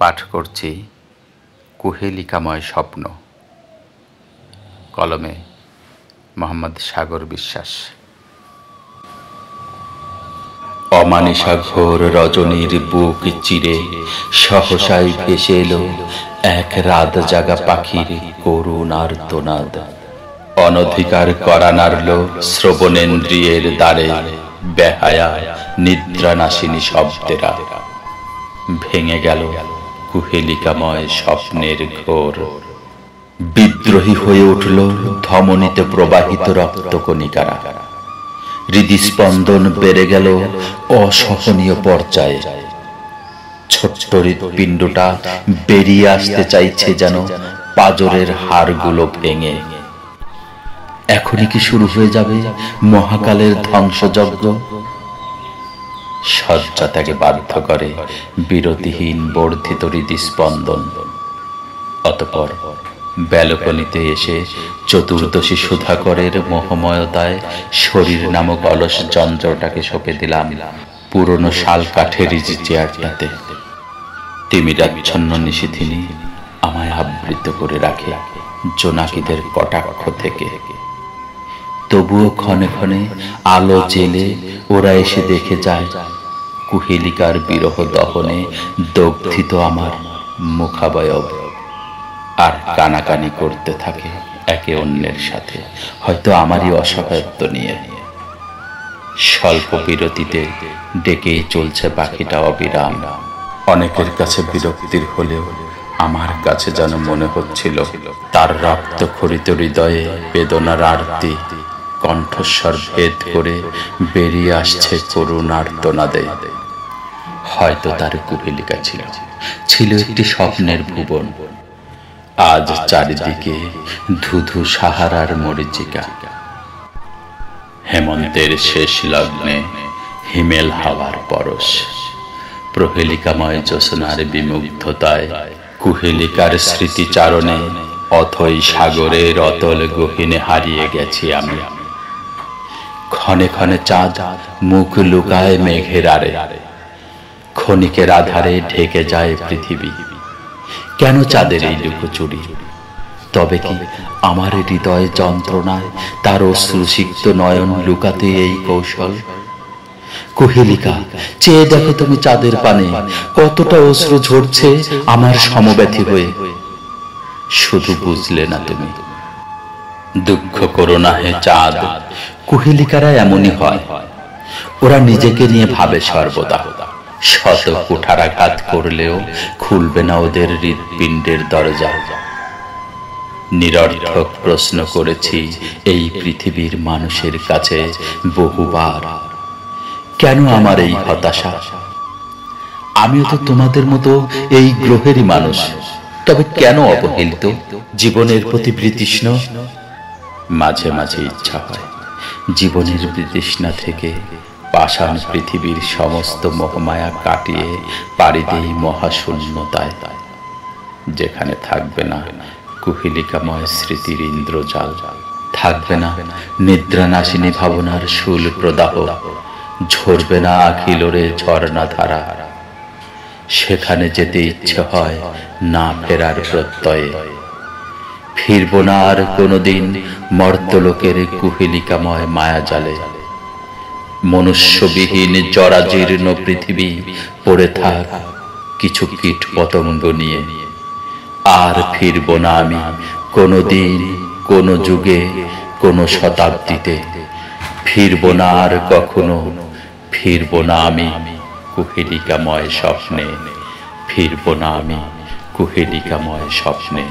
পাঠ করছি কুহেলিকাময় স্বপ্ন। কলমে মোহাম্মদ সাগর বিশ্বাস। অমানিসা ঘোর রজনীর বুক চিরে সহসায় ভেসে এলো এক রাত জাগা পাখির করুণ আর্তনাদ। অনধিকার করা নাড়ল শ্রবণেন্দ্রিয়ের দ্বারে বেহায়া নিদ্রানাশিনী শব্দেরা। ভেঙে গেল কুহেলিকাময় স্বপ্নের ঘোর। বিদ্রোহী হয়ে উঠল ধমনীতে প্রবাহিত রক্তকণিকারা। হৃদস্পন্দন বেড়ে গেল অসহনীয় পর্যায়ে। ছোট্ট হৃৎপিণ্ডটা বেরিয়ে আসতে চাইছে যেন পাঁজরের হাড়গুলো ভেঙে। এখনই কি শুরু হয়ে যাবে মহাকালের ধ্বংসযজ্ঞ? শয্যা ত্যাগে বাধ্য করে বিরতিহীন বর্ধিত হৃদস্পন্দন। অতঃপর ব্যালকনিতে এসে চতুর্দশী সুধাকরের মোহময়তায় শরীর নামক অলস যন্ত্রটাকে সঁপে দিলাম পুরনো শাল কাঠের ইজি চেয়ারটাতে। তিমিরাচ্ছন্ন নিশিথিনী আমায় আবৃত করে রাখে জোনাকিদের কটাক্ষ থেকে। তবুও ক্ষণে ক্ষণে আলো জেলে ওরা এসে দেখে যায় কুহেলিকার বিরহ দহনে দগ্ধিত আমার মুখাবয়ব, আর কানাকানি করতে থাকে একে অন্যের সাথে, হয়তো আমারই অসহায়ত্ব নিয়ে। স্বল্প বিরতিতে ডেকেই চলছে পাখিটা অবিরাম। অনেকের কাছে বিরক্তির হলেও আমার কাছে যেন মনে হচ্ছিল তার রক্তক্ষরিত হৃদয়ে বেদনার আরতি কণ্ঠস্বর ভেদ করে বেরিয়ে আসছে করুণ আর্তনাদে। হয়তো তার কুহেলিকা ছিল একটি স্বপ্নের ভুবন। আজ চারিদিকে ধুধু সাহারার মরীচিকা। হেমন্তের শেষ লগ্নে হিমেল হাওয়ার পরশ, প্রহেলিকাময় জ্যোৎস্নার বিমুগ্ধতায় কুহেলিকার স্মৃতিচারণে অথই সাগরের অতল গহীনে হারিয়ে গেছি আমি। ক্ষণে ক্ষণে চাঁদ মুখ লুকায় মেঘের আড়ে, ক্ষণিকের আধারে ঢেকে যায় পৃথিবী। কেন চাঁদের এই লুকোচুরি? তবে কি আমার হৃদয় যন্ত্রণায় তার অশ্রুসিক্ত নয়ন লুকাতে এই কৌশল? কুহেলিকা, চেয়ে দেখো তুমি চাঁদের পানে কতটা অশ্রু ঝরছে আমার সমব্যথী হয়ে। শুধু বুঝলে না তুমি। দুঃখ করো না হে চাঁদ, কুহেলিকারা এমনই হয়। ওরা নিজেকে নিয়ে ভাবে সর্বদা। শত কুঠারাঘাত করলেও খুলবে না ওদের হৃৎপিণ্ডের দরজা। নিরর্থক প্রশ্ন করেছি এই পৃথিবীর মানুষের কাছে বহুবার, কেন আমার এই হতাশা? আমিও তো তোমাদের মতো এই গ্রহেরই মানুষ, তবে কেন অবহেলিত, জীবনের প্রতি বিতৃষ্ণ? মাঝে মাঝে ইচ্ছা হয় জীবনের বিতৃষ্ণা থেকে পাষাণ পৃথিবীর সমস্ত মোহমায়া কাটিয়ে পাড়ি দেই মহাশূন্যতায়, যেখানে থাকবে না কুহেলিকাময় স্মৃতির ইন্দ্রজাল, থাকবে না নিদ্রানাশিনী ভাবনার শূল প্রদাহ, ঝরবে না আখিলোরে ঝর্ণা ধারা। সেখানে যেতে ইচ্ছে হয় না ফেরার প্রত্যয়ে। ফিরব না আর কোনোদিন মর্তলোকের কুহেলিকাময় মায়াজালে। মনুষ্যবিহীন জরাজীর্ণ পৃথিবী পড়ে থাক কিছু কীট পতঙ্গ নিয়ে। আর ফিরব না আমি কোনোদিন, কোনো যুগে, কোনো শতাব্দীতে। ফিরব না আর কখনো, ফিরব না আমি কুহেলিকাময় স্বপ্নে। ফিরব না আমি কুহেলিকাময় স্বপ্নে।